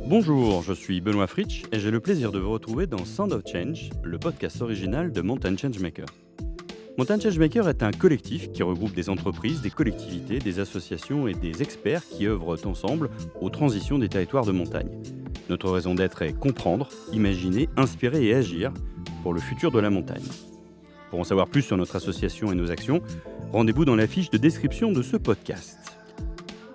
Bonjour, je suis Benoît Fritsch et j'ai le plaisir de vous retrouver dans Sound of Change, le podcast original de Mountain Changemaker. Mountain Changemaker est un collectif qui regroupe des entreprises, des collectivités, des associations et des experts qui œuvrent ensemble aux transitions des territoires de montagne. Notre raison d'être est comprendre, imaginer, inspirer et agir pour le futur de la montagne. Pour en savoir plus sur notre association et nos actions, rendez-vous dans la fiche de description de ce podcast.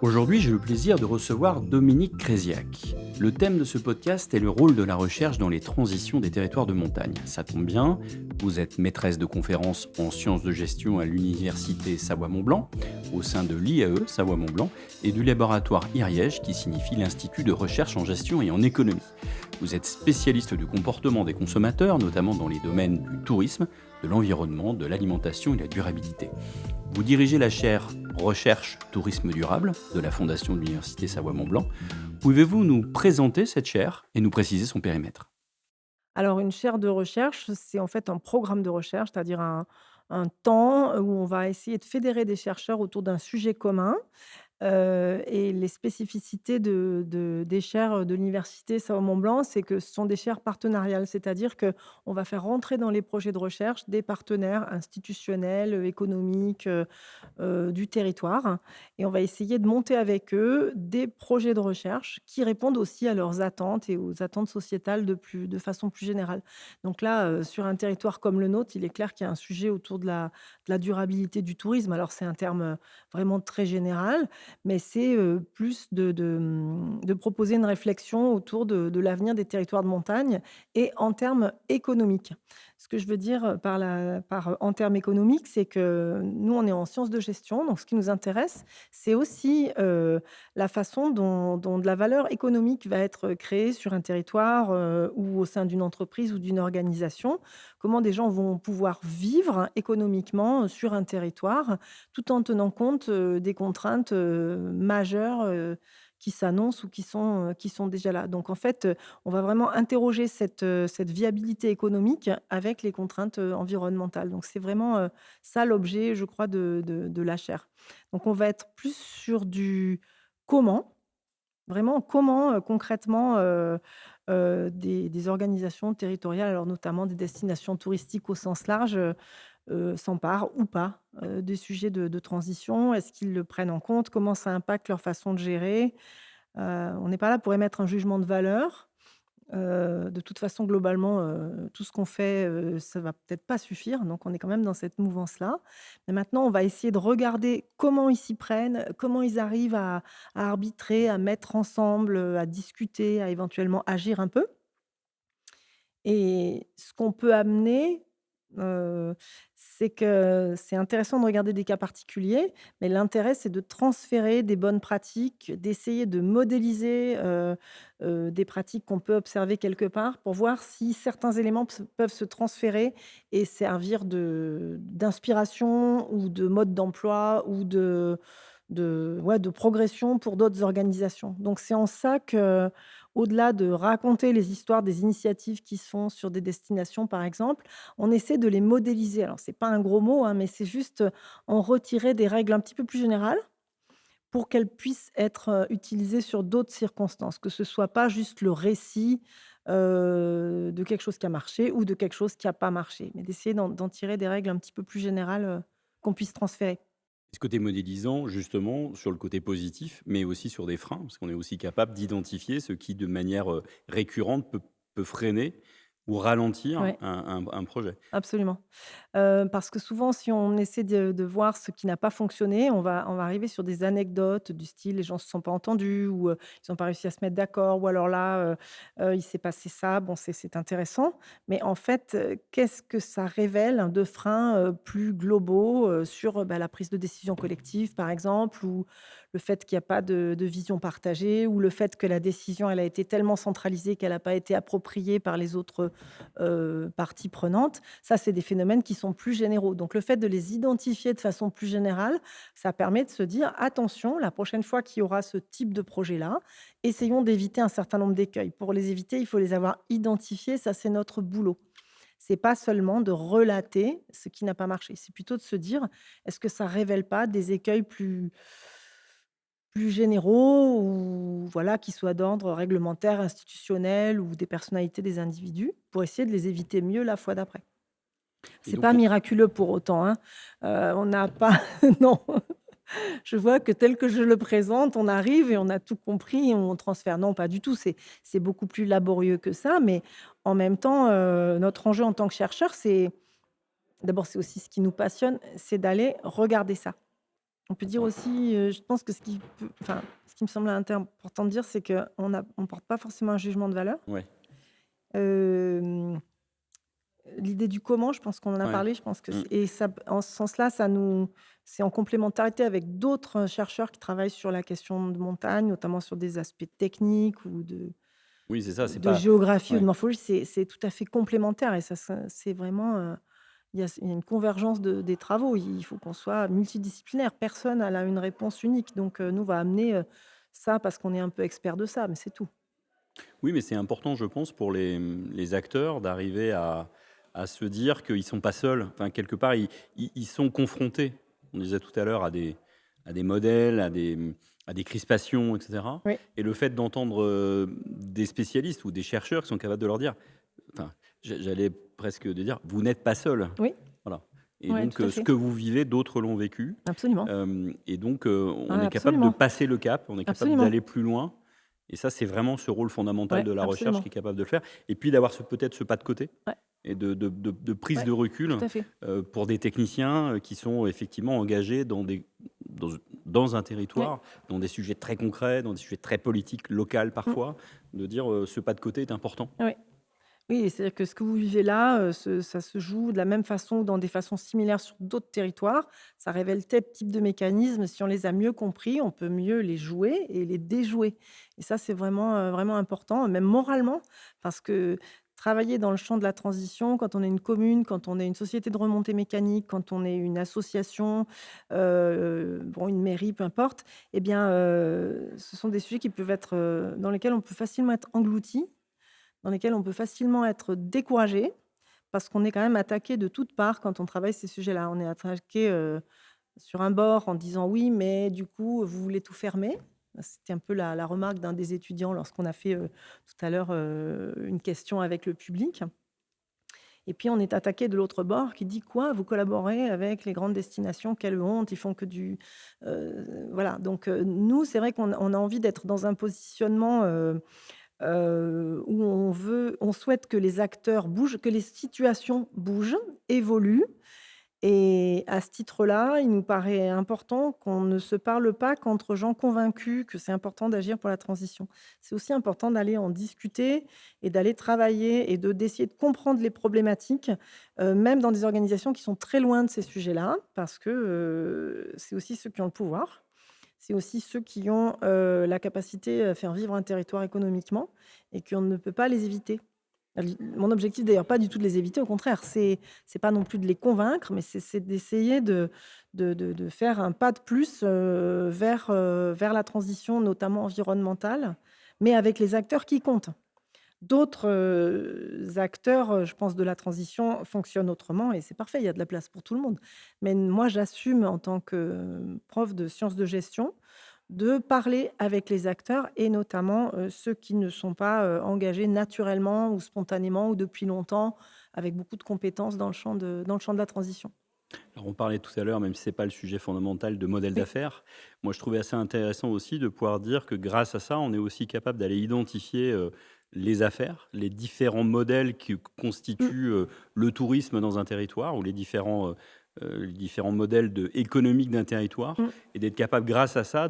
Aujourd'hui, j'ai le plaisir de recevoir Dominique Créziac. Le thème de ce podcast est le rôle de la recherche dans les transitions des territoires de montagne. Ça tombe bien, vous êtes maîtresse de conférences en sciences de gestion à l'université Savoie-Mont-Blanc, au sein de l'IAE Savoie-Mont-Blanc et du laboratoire IRIEGE qui signifie l'Institut de recherche en gestion et en économie. Vous êtes spécialiste du comportement des consommateurs, notamment dans les domaines du tourisme, de l'environnement, de l'alimentation et de la durabilité. Vous dirigez la chaire Recherche Tourisme Durable de la Fondation de l'Université Savoie-Mont-Blanc. Pouvez-vous nous présenter cette chaire et nous préciser son périmètre ? Alors une chaire de recherche, c'est en fait un programme de recherche, c'est-à-dire un temps où on va essayer de fédérer des chercheurs autour d'un sujet commun. Et les spécificités des chaires de l'université Savoie-Mont-Blanc, c'est que ce sont des chaires partenariales. C'est-à-dire qu'on va faire rentrer dans les projets de recherche des partenaires institutionnels, économiques, du territoire, et on va essayer de monter avec eux des projets de recherche qui répondent aussi à leurs attentes et aux attentes sociétales de façon plus générale. Donc là, sur un territoire comme le nôtre, il est clair qu'il y a un sujet autour de la durabilité du tourisme. Alors c'est un terme, vraiment très général, mais c'est, plus de proposer une réflexion autour de l'avenir des territoires de montagne et en termes économiques. Ce que je veux dire en termes économiques, c'est que nous, on est en sciences de gestion, donc ce qui nous intéresse, c'est aussi, la façon dont de la valeur économique va être créée sur un territoire, ou au sein d'une entreprise ou d'une organisation. Comment des gens vont pouvoir vivre économiquement sur un territoire, tout en tenant compte, des contraintes, majeures, qui s'annoncent ou qui sont déjà là. Donc en fait, on va vraiment interroger cette viabilité économique avec les contraintes, environnementales. Donc c'est vraiment, ça l'objet, je crois, de la chaire. Donc on va être plus sur du comment, vraiment comment, concrètement, des organisations territoriales, alors notamment des destinations touristiques au sens large, s'emparent ou pas, des sujets de transition. Est-ce qu'ils le prennent en compte? Comment ça impacte leur façon de gérer? On n'est pas là pour émettre un jugement de valeur. De toute façon, globalement, tout ce qu'on fait, ça va peut-être pas suffire, donc on est quand même dans cette mouvance-là. Mais maintenant, on va essayer de regarder comment ils s'y prennent, comment ils arrivent à arbitrer, à mettre ensemble, à discuter, à éventuellement agir un peu. Et ce qu'on peut amener, c'est que c'est intéressant de regarder des cas particuliers, mais l'intérêt, c'est de transférer des bonnes pratiques, d'essayer de modéliser, des pratiques qu'on peut observer quelque part pour voir si certains éléments peuvent se transférer et servir d'inspiration ou de mode d'emploi ou de progression pour d'autres organisations. Donc c'est en ça que, au-delà de raconter les histoires des initiatives qui se font sur des destinations, par exemple, on essaie de les modéliser. Alors c'est pas un gros mot, hein, mais c'est juste, en retirer des règles un petit peu plus générales pour qu'elles puissent être, utilisées sur d'autres circonstances, que ce soit pas juste le récit, de quelque chose qui a marché ou de quelque chose qui a pas marché, mais d'essayer d'en tirer des règles un petit peu plus générales, qu'on puisse transférer. Ce côté modélisant, justement, sur le côté positif, mais aussi sur des freins, parce qu'on est aussi capable d'identifier ce qui, de manière récurrente, peut freiner ou ralentir Ouais. un projet. Absolument. Parce que souvent, si on essaie de voir ce qui n'a pas fonctionné, on va arriver sur des anecdotes du style: «Les gens se sont pas entendus» ou «Ils ont pas réussi à se mettre d'accord» ou alors là, «Il s'est passé ça». Bon, c'est intéressant, mais en fait, qu'est-ce que ça révèle de freins, plus globaux, sur, bah, la prise de décision collective, par exemple, ou le fait qu'il y a pas de vision partagée, ou le fait que la décision, elle a été tellement centralisée qu'elle a pas été appropriée par les autres, parties prenantes. Ça, c'est des phénomènes qui sont plus généraux. Donc le fait de les identifier de façon plus générale, ça permet de se dire: «Attention, la prochaine fois qu'il y aura ce type de projet-là, essayons d'éviter un certain nombre d'écueils». Pour les éviter, il faut les avoir identifiés, ça, c'est notre boulot. C'est pas seulement de relater ce qui n'a pas marché, c'est plutôt de se dire: «Est-ce que ça révèle pas des écueils plus généraux ou voilà, qui soient d'ordre réglementaire, institutionnel ou des personnalités des individus pour essayer de les éviter mieux la fois d'après. Et C'est donc pas miraculeux pour autant, hein. On n'a pas non, je vois que tel que je le présente, on arrive et on a tout compris et on transfère. Non, pas du tout, c'est beaucoup plus laborieux que ça, mais en même temps, notre enjeu en tant que chercheur, c'est d'abord, c'est aussi ce qui nous passionne, c'est d'aller regarder ça. On peut dire aussi, je pense que ce qui me semble important de dire, c'est qu'on porte pas forcément un jugement de valeur. ouais, Hem, L'idée du comment, je pense qu'on en a ouais. parlé, je pense que Mmh. ça en ce sens-là, c'est en complémentarité avec d'autres chercheurs qui travaillent sur la question de montagne, notamment sur des aspects techniques ou Oui, c'est ça, c'est de pas géographie ou de ouais. morphologie. C'est tout à fait complémentaire et c'est vraiment, il y a une convergence des travaux. Il faut qu'on soit multidisciplinaire. Personne n'a une réponse unique. Donc, nous, on va amener ça parce qu'on est un peu expert de ça, mais c'est tout. Oui, mais c'est important, je pense, pour les acteurs d'arriver à se dire qu'ils sont pas seuls. Enfin, quelque part, ils sont confrontés, on disait tout à l'heure, à des modèles, à des crispations, et cetera. Oui, Et le fait d'entendre, des spécialistes ou des chercheurs qui sont capables de leur dire, enfin, j'allais presque de dire: «Vous n'êtes pas seuls». oui, Voilà. Et ouais, donc, tout à ce fait. que vous vivez, d'autres l'ont vécu. Absolument. Et donc, on Ouais, est capable de absolument. passer le cap, on est capable Absolument. d'aller plus loin. Et ça, c'est vraiment ce rôle fondamental Ouais, de la recherche absolument. qui est capable de le faire. Et puis d'avoir peut-être ce pas de côté Ouais, et de prise ouais, de recul tout à fait. pour des techniciens qui sont effectivement engagés dans, dans un Oui, territoire, dans des sujets très concrets, dans des sujets très politiques, locaux mmh, parfois, de dire ce pas de côté est important. oui. Oui, c'est-à-dire que ce que vous vivez là, ça se joue de la même façon, dans des façons similaires sur d'autres territoires. Ça révèle tel type de mécanismes. Si on les a mieux compris, on peut mieux les jouer et les déjouer. Et ça, c'est vraiment, vraiment important, même moralement, parce que travailler dans le champ de la transition, quand on est une commune, quand on est une société de remontée mécanique, quand on est une association, bon, une mairie, peu importe, eh bien, ce sont des sujets qui peuvent être, dans lesquels on peut facilement être englouti, dans lesquels on peut facilement être découragé, parce qu'on est quand même attaqué de toutes parts quand on travaille ces sujets-là. On est attaqué, sur un bord en disant: «Oui, mais du coup, vous voulez tout fermer». C'était un peu la remarque d'un des étudiants lorsqu'on a fait, tout à l'heure, une question avec le public. Et puis on est attaqué de l'autre bord qui dit: «Quoi? Vous collaborez avec les grandes destinations? Quelle honte, ils font que du» voilà, donc nous, c'est vrai qu'on a envie d'être dans un positionnement, où on souhaite que les acteurs bougent, que les situations bougent, évoluent, et à ce titre-là, il nous paraît important qu'on ne se parle pas qu'entre gens convaincus que c'est important d'agir pour la transition. C'est aussi important d'aller en discuter et d'aller travailler et d'essayer de comprendre les problématiques, même dans des organisations qui sont très loin de ces sujets-là, parce que, c'est aussi ceux qui ont le pouvoir. C'est aussi ceux qui ont, la capacité à faire vivre un territoire économiquement et qu'on ne peut pas les éviter. Mon objectif d'ailleurs, pas du tout de les éviter, au contraire, c'est pas non plus de les convaincre, mais c'est d'essayer de faire un pas de plus, vers la transition, notamment environnementale, mais avec les acteurs qui comptent. D'autres, acteurs, je pense, de la transition fonctionnent autrement et c'est parfait, il y a de la place pour tout le monde. Mais moi, j'assume en tant que, prof de sciences de gestion, de parler avec les acteurs et notamment, ceux qui ne sont pas, engagés naturellement ou spontanément ou depuis longtemps, avec beaucoup de compétences dans le champ de la transition. Alors on parlait tout à l'heure, même si c'est pas le sujet fondamental, de modèle Oui. d'affaires. Moi, je trouvais assez intéressant aussi de pouvoir dire que grâce à ça, on est aussi capable d'aller identifier les affaires, les différents modèles qui Mmh, constituent le tourisme dans un territoire ou les différents modèles économiques d'un territoire, mmh, et d'être capable, grâce à ça,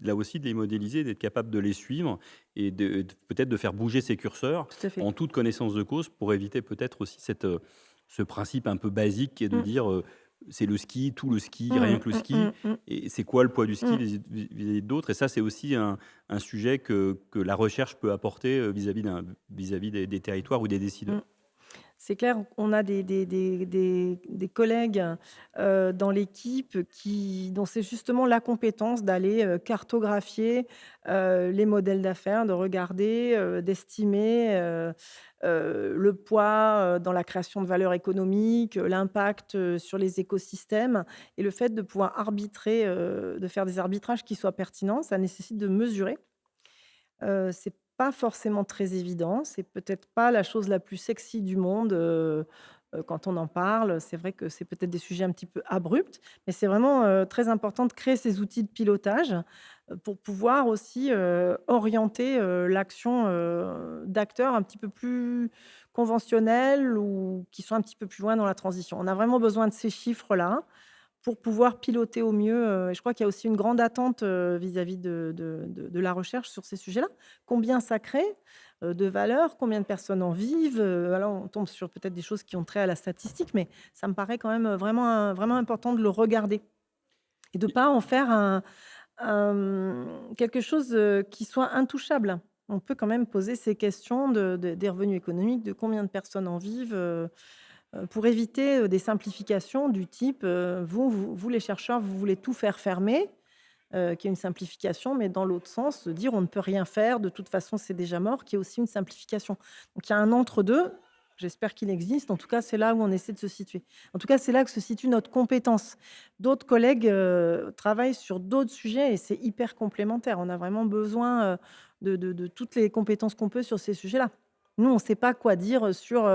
là aussi de les modéliser, d'être capable de les suivre et peut-être de faire bouger ces curseurs tout à fait. en toute connaissance de cause pour éviter peut-être aussi ce principe un peu basique qui est de Mmh. dire c'est le ski, tout le ski, rien Mmh que le mh, ski. mmh, mmh, Et c'est quoi le poids du ski mmh. vis-à-vis d'autres? Et ça, c'est aussi un sujet que la recherche peut apporter vis-à-vis des territoires ou des Mmh. décideurs. C'est clair, on a des collègues, dans l'équipe dont c'est justement la compétence d'aller, cartographier, les modèles d'affaires, de regarder, d'estimer, le poids, dans la création de valeur économique, l'impact, sur les écosystèmes et le fait de pouvoir arbitrer, de faire des arbitrages qui soient pertinents, ça nécessite de mesurer. C'est pas forcément très évident, c'est peut-être pas la chose la plus sexy du monde, quand on en parle. C'est vrai que c'est peut-être des sujets un petit peu abrupts, mais c'est vraiment, très important de créer ces outils de pilotage, pour pouvoir aussi, orienter, l'action, d'acteurs un petit peu plus conventionnels ou qui sont un petit peu plus loin dans la transition. On a vraiment besoin de ces chiffres-là pour pouvoir piloter au mieux, et je crois qu'il y a aussi une grande attente, vis-à-vis de la recherche sur ces sujets-là. Combien ça crée, de valeur? Combien de personnes en vivent? Alors on tombe sur peut-être des choses qui ont trait à la statistique, mais ça me paraît quand même, vraiment important de le regarder et de pas en faire quelque chose, qui soit intouchable. On peut quand même poser ces questions des revenus économiques, de combien de personnes en vivent, pour éviter, des simplifications du type, vous les chercheurs, vous voulez tout faire fermer, qui est une simplification, mais dans l'autre sens, de dire: «On ne peut rien faire, de toute façon, c'est déjà mort», qui est aussi une simplification. Donc il y a un entre-deux, j'espère qu'il existe. En tout cas, c'est là où on essaie de se situer. En tout cas, c'est là que se situe notre compétence. D'autres collègues, travaillent sur d'autres sujets et c'est hyper complémentaire. On a vraiment besoin, de toutes les compétences qu'on peut sur ces sujets-là. Nous, on ne sait pas quoi dire, sur,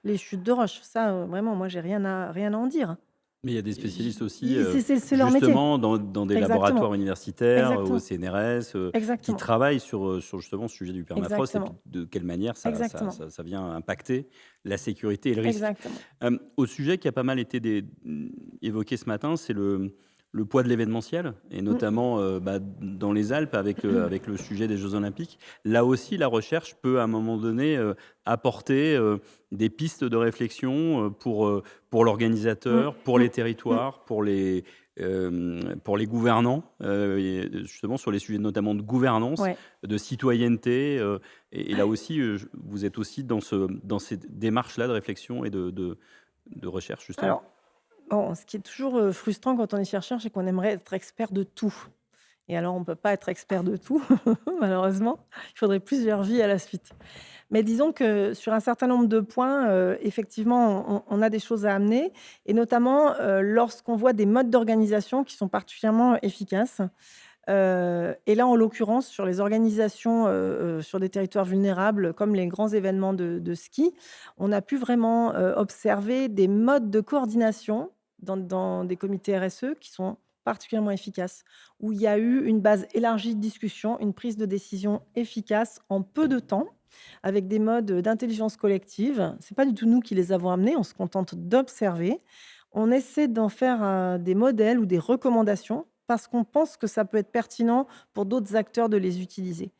les chutes de roches. Ça, vraiment, moi, j'ai rien à en dire. Mais il y a des spécialistes aussi, I c'est leur métier. justement dans des laboratoires Exactement, universitaires, au exactement, CNRS, qui exactement, travaillent sur justement ce sujet du permafrost et puis exactement, de quelle manière exactement, ça vient impacter la sécurité et le risque. exactement. Au sujet qui a pas mal été évoqué ce matin, c'est le poids de l'événementiel et Mmh mh. notamment, dans les Alpes avec le sujet des jeux olympiques. Là aussi, la recherche peut à un moment donné, apporter, des pistes de réflexion, pour Mmh. l'organisateur, pour Mmh. les Mmh. territoires, pour les gouvernants, et justement sur les sujets notamment de gouvernance, Ouais. de citoyenneté, et là aussi, vous êtes aussi dans cette démarche-là de réflexion et de recherche justement? Alors, bon, ce qui est toujours, frustrant quand on est chercheur, c'est qu'on aimerait être expert de tout et alors on ne peut pas être expert de tout, malheureusement. Il faudrait plusieurs vies à la suite. Mais disons que sur un certain nombre de points, effectivement, on a des choses à amener et notamment, lorsqu'on voit des modes d'organisation qui sont particulièrement efficaces. Et là, en l'occurrence, sur les organisations, sur des territoires vulnérables comme les grands événements de ski, on a pu vraiment, observer des modes de coordination dans des comités RSE qui sont particulièrement efficaces, où il y a eu une base élargie de discussion, une prise de décision efficace en peu de temps, avec des modes d'intelligence collective. C'est pas du tout nous qui les avons amenés, on se contente d'observer. On essaie d'en faire, des modèles ou des recommandations parce qu'on pense que ça peut être pertinent pour d'autres acteurs de les utiliser.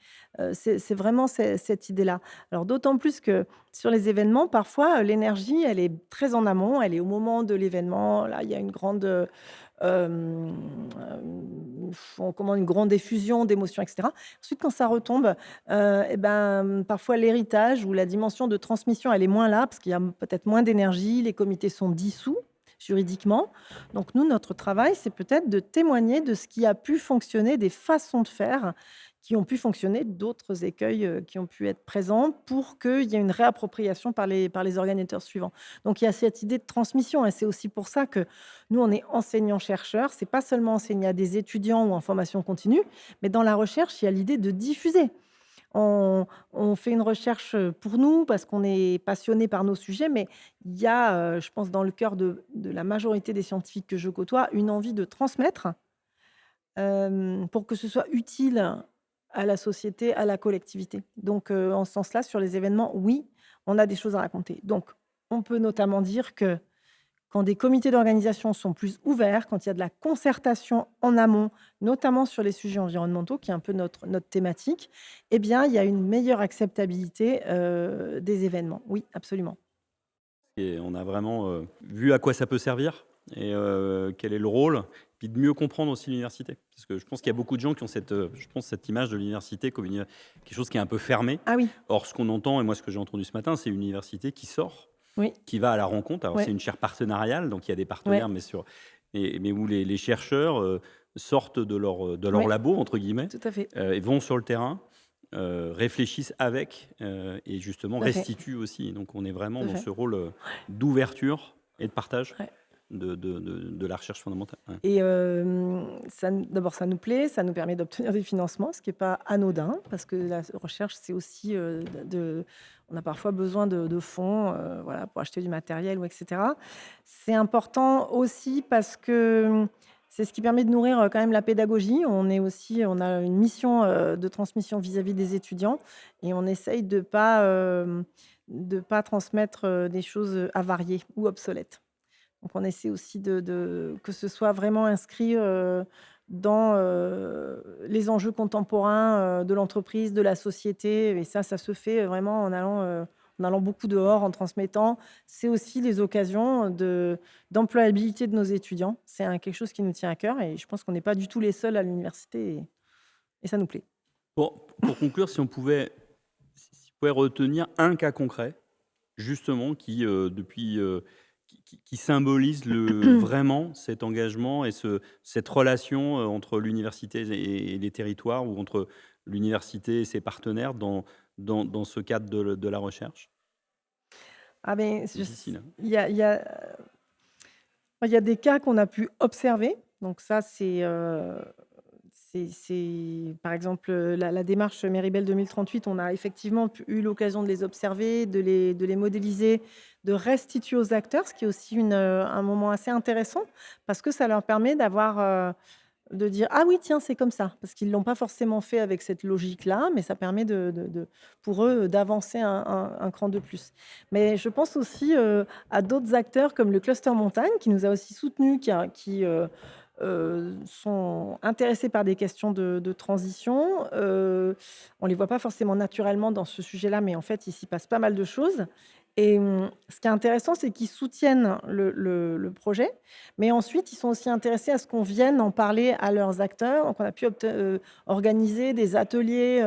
C'est vraiment cette idée-là. Alors d'autant plus que sur les événements, parfois, l'énergie, elle est très en amont, elle est au moment de l'événement. Là, il y a une grande, une grande effusion d'émotions et cetera. Ensuite, quand ça retombe, et ben, parfois l'héritage ou la dimension de transmission, elle est moins là parce qu'il y a peut-être moins d'énergie, les comités sont dissous juridiquement. Donc nous, notre travail, c'est peut-être de témoigner de ce qui a pu fonctionner, des façons de faire qui ont pu fonctionner, d'autres écueils, qui ont pu être présents pour qu'il y ait une réappropriation par les organisateurs suivants. Donc il y a cette idée de transmission et c'est aussi pour ça que nous, on est enseignants-chercheurs. C'est pas seulement enseigner à des étudiants ou en formation continue, mais dans la recherche, il y a l'idée de diffuser. On fait une recherche, pour nous parce qu'on est passionné par nos sujets, mais il y a, je pense dans le cœur de la majorité des scientifiques que je côtoie, une envie de transmettre, pour que ce soit utile à la société, à la collectivité. Donc, en ce sens-là, sur les événements, oui, on a des choses à raconter. Donc, on peut notamment dire que quand des comités d'organisation sont plus ouverts, quand il y a de la concertation en amont, notamment sur les sujets environnementaux, qui est un peu notre thématique, eh bien, il y a une meilleure acceptabilité, des événements. Oui, absolument. Et on a vraiment, vu à quoi ça peut servir et quel est le rôle, puis de mieux comprendre aussi l'université. Parce que je pense qu'il y a beaucoup de gens qui ont cette image de l'université comme quelque chose qui est un peu fermé. Ah oui, Or, ce qu'on entend et moi, ce que j'ai entendu ce matin, c'est une université qui sort, Oui, qui va à la rencontre. Alors, c'est ouais, une chaire partenariale, donc il y a des ouais, partenaires, mais où les chercheurs sortent de leur ouais, labo, entre guillemets, tout à fait, et vont sur le terrain, réfléchissent avec, et justement tout à fait, restituent aussi. Donc, on est vraiment tout à dans fait, ce rôle d'ouverture et de partage ouais. de la recherche fondamentale. Ouais. Et ça n d'abord, ça nous plaît, ça nous permet d'obtenir des financements, ce qui est pas anodin parce que la recherche, c'est aussi, de on a parfois besoin de fonds, voilà, pour acheter du matériel ou et cetera. C'est important aussi parce que, c'est ce qui permet de nourrir, quand même la pédagogie. On a une mission, de transmission vis-à-vis des étudiants et on essaye de pas transmettre, des choses, avariées ou obsolètes. Donc on essaie aussi de que ce soit vraiment inscrit, dans, les enjeux contemporains, de l'entreprise, de la société et ça se fait vraiment en allant beaucoup dehors, en transmettant. C'est aussi les occasions d'employabilité de nos étudiants. C'est quelque chose qui nous tient à cœur et je pense qu'on n'est pas du tout les seuls à l'université et ça nous plaît. Pour conclure, si vous pouvez retenir un cas concret, justement, qui symbolise vraiment cet engagement et cette relation entre l'université et les territoires, ou entre l'université et ses partenaires dans ce cadre de la recherche. Ah ben, C'est difficile, hein. il y a des cas qu'on a pu observer, donc ça par exemple, la démarche Méribel 2038, on a effectivement eu l'occasion de les observer, de les modéliser, de restituer aux acteurs, ce qui est aussi un moment assez intéressant parce que ça leur permet de dire: «Ah oui, tiens, c'est comme ça», parce qu'ils ne l'ont pas forcément fait avec cette logique-là, mais ça permet pour eux, d'avancer un cran de plus. Mais je pense aussi, à d'autres acteurs comme le Cluster Montagne qui nous a aussi soutenus, sont intéressés par des questions de transition. On ne les voit pas forcément naturellement dans ce sujet-là, mais en fait, il s'y passe pas mal de choses et ce qui est intéressant, c'est qu'ils soutiennent le projet, mais ensuite, ils sont aussi intéressés à ce qu'on vienne en parler à leurs acteurs. Donc on a pu organiser des ateliers,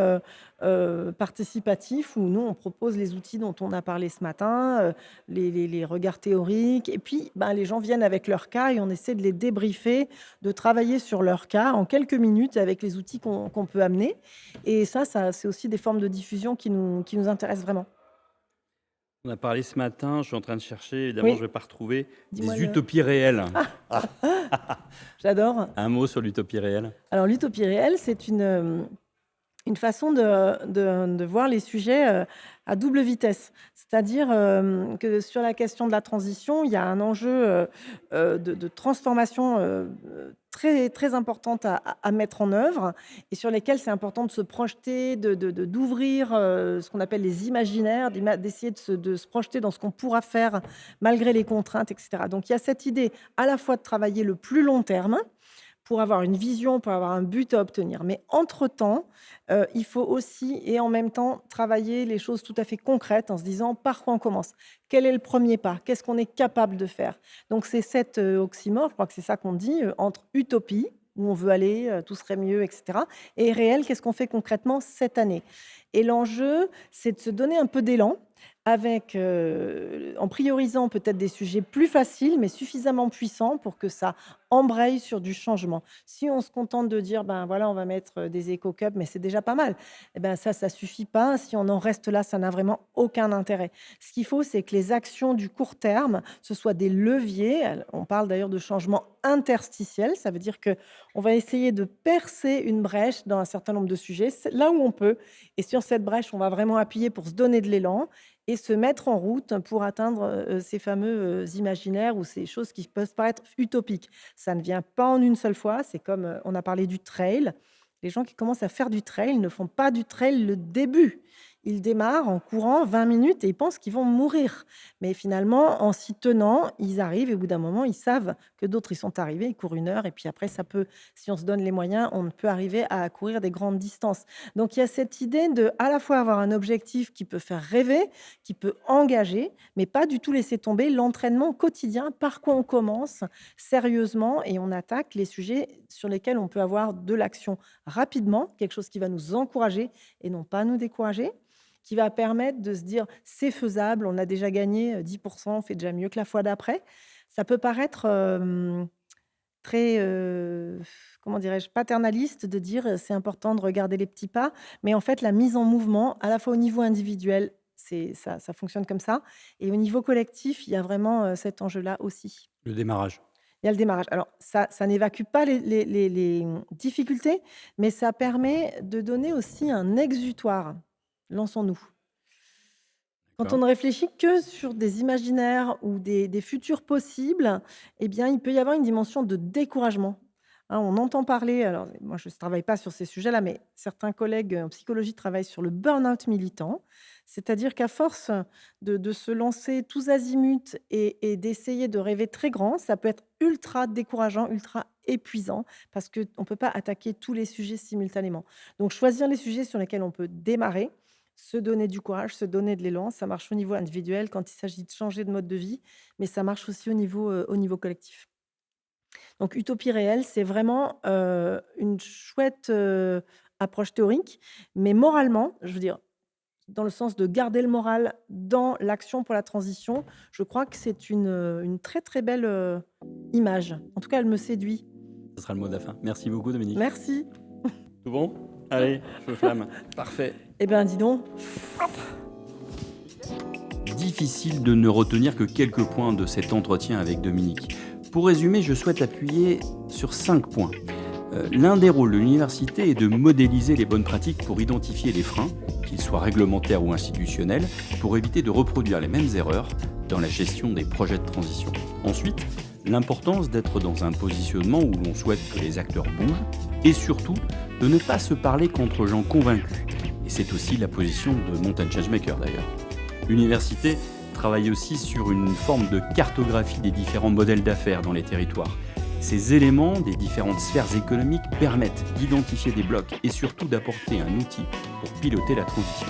participatifs où nous, on propose les outils dont on a parlé ce matin, les regards théoriques et puis, ben, les gens viennent avec leur cas et on essaie de les débriefer, de travailler sur leur cas en quelques minutes avec les outils qu'on peut amener et ça, c'est aussi des formes de diffusion qui nous intéressent vraiment. On a parlé ce matin, je suis en train de chercher, évidemment, je Oui, ne vais pas retrouver dis-moi des le utopies réelles. j'adore. Un mot sur l'utopie réelle. Alors l'utopie réelle, c'est une façon de voir les sujets, à double vitesse. C'est-à-dire, que sur la question de la transition, il y a un enjeu, de transformation, très très importante à mettre en œuvre et sur lesquels c'est important de se projeter, d'ouvrir, ce qu'on appelle les imaginaires, d'essayer de se projeter dans ce qu'on pourra faire malgré les contraintes et cetera. Donc il y a cette idée à la fois de travailler le plus long terme, pour avoir une vision, pour avoir un but à obtenir. Mais entre-temps, il faut aussi et en même temps travailler les choses tout à fait concrètes en se disant: «Par quoi on commence? Quel est le premier pas? Qu'est-ce qu'on est capable de faire?» Donc c'est cet, oxymore, je crois que c'est ça qu'on dit, entre utopie, où on veut aller, tout serait mieux et cetera et réel, qu'est-ce qu'on fait concrètement cette année? Et l'enjeu, c'est de se donner un peu d'élan avec, en priorisant peut-être des sujets plus faciles, mais suffisamment puissants pour que ça embraye sur du changement. Si on se contente de dire: «Ben, voilà, on va mettre, des éco-cups, mais c'est déjà pas mal», et ben, ça suffit pas. Si on en reste là, ça n'a vraiment aucun intérêt. Ce qu'il faut, c'est que les actions du court terme, ce soit des leviers. On parle d'ailleurs de changement interstitiel. Ça veut dire que on va essayer de percer une brèche dans un certain nombre de sujets, c'est là où on peut et sur cette brèche, on va vraiment appuyer pour se donner de l'élan et se mettre en route pour atteindre, ces fameux, imaginaires ou ces choses qui peuvent paraître utopiques. Ça ne vient pas en une seule fois, c'est comme, on a parlé du trail. Les gens qui commencent à faire du trail ne font pas du trail le début. Ils démarrent en courant 20 minutes et ils pensent qu'ils vont mourir. Mais finalement, en s'y tenant, ils arrivent et au bout d'un moment, ils savent que d'autres y sont arrivés, ils courent 1 heure et puis après ça peut si on se donne les moyens, on peut arriver à courir des grandes distances. Donc il y a cette idée de, à la fois avoir un objectif qui peut faire rêver, qui peut engager, mais pas du tout laisser tomber l'entraînement quotidien, par quoi on commence sérieusement et on attaque les sujets sur lesquels on peut avoir de l'action rapidement, quelque chose qui va nous encourager et non pas nous décourager. qui va permettre de se dire: «C'est faisable, on a déjà gagné, 10 on fait déjà mieux que la fois d'après». Ça peut paraître, très, comment dirais-je? Paternaliste de dire, «C'est important de regarder les petits pas», mais en fait, la mise en mouvement, à la fois au niveau individuel, c'est ça fonctionne comme ça et au niveau collectif, il y a vraiment, cet enjeu-là aussi. Le démarrage. Il y a le démarrage. Alors ça n'évacue pas les difficultés, mais ça permet de donner aussi un exutoire. Lançons-nous. Quand on D'accord. ne réfléchit que sur des imaginaires ou des futurs possibles, eh bien, il peut y avoir une dimension de découragement. Hein, on entend parler, alors moi je ne travaille pas sur ces sujets-là, mais certains collègues en psychologie travaillent sur le burn-out militant. C'est-à-dire qu'à force de se lancer tous azimuts et d'essayer de rêver très grand, ça peut être ultra décourageant, ultra épuisant, parce qu'on ne peut pas attaquer tous les sujets simultanément. Donc choisir les sujets sur lesquels on peut démarrer, se donner du courage, se donner de l'élan, ça marche au niveau individuel quand il s'agit de changer de mode de vie, mais ça marche aussi au niveau collectif. Donc utopie réelle, c'est vraiment, une chouette, approche théorique, mais moralement, je veux dire, dans le sens de garder le moral dans l'action pour la transition, je crois que c'est une très, très belle, image. En tout cas, elle me séduit. Ce sera le mot de la fin. Merci beaucoup, Dominique. Merci. Tout bon? Allez, feu flamme. Parfait. Eh ben, dis donc. Difficile de ne retenir que quelques points de cet entretien avec Dominique. Pour résumer, je souhaite appuyer sur 5 points. L'un des rôles de l'université est de modéliser les bonnes pratiques pour identifier les freins, qu'ils soient réglementaires ou institutionnels, pour éviter de reproduire les mêmes erreurs dans la gestion des projets de transition. Ensuite, l'importance d'être dans un positionnement où l'on souhaite que les acteurs bougent, et surtout, de ne pas se parler qu'entre gens convaincus. Et c'est aussi la position de Mountain Changemaker d'ailleurs. L'université travaille aussi sur une forme de cartographie des différents modèles d'affaires dans les territoires. Ces éléments des différentes sphères économiques permettent d'identifier des blocs et surtout d'apporter un outil pour piloter la transition.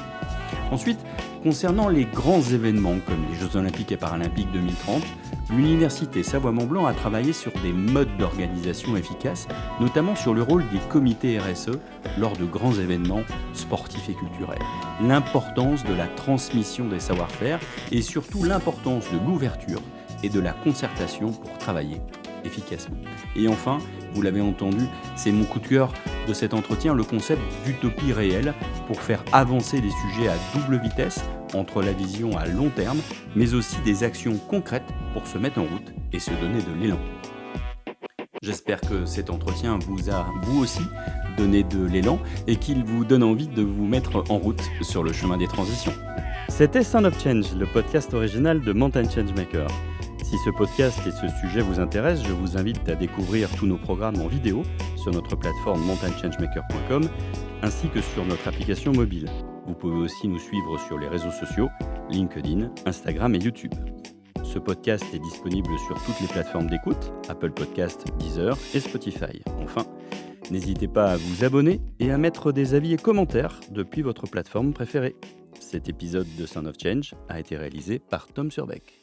Ensuite, concernant les grands événements comme les Jeux Olympiques et Paralympiques 2030, l'Université Savoie-Mont-Blanc a travaillé sur des modes d'organisation efficaces, notamment sur le rôle des comités RSE lors de grands événements sportifs et culturels, l'importance de la transmission des savoir-faire et surtout l'importance de l'ouverture et de la concertation pour travailler efficacement. Et enfin, vous l'avez entendu, c'est mon coup de cœur de cet entretien, le concept d'utopie réelle pour faire avancer des sujets à double vitesse entre la vision à long terme, mais aussi des actions concrètes pour se mettre en route et se donner de l'élan. J'espère que cet entretien vous a, vous aussi, donné de l'élan et qu'il vous donne envie de vous mettre en route sur le chemin des transitions. C'était Sound of Change, le podcast original de Mountain Changemaker. Si ce podcast et ce sujet vous intéressent, je vous invite à découvrir tous nos programmes en vidéo sur notre plateforme mountainchangemaker.com ainsi que sur notre application mobile. Vous pouvez aussi nous suivre sur les réseaux sociaux, LinkedIn, Instagram et YouTube. Ce podcast est disponible sur toutes les plateformes d'écoute, Apple Podcasts, Deezer et Spotify. Enfin, n'hésitez pas à vous abonner et à mettre des avis et commentaires depuis votre plateforme préférée. Cet épisode de Sound of Change a été réalisé par Tom Surbeck.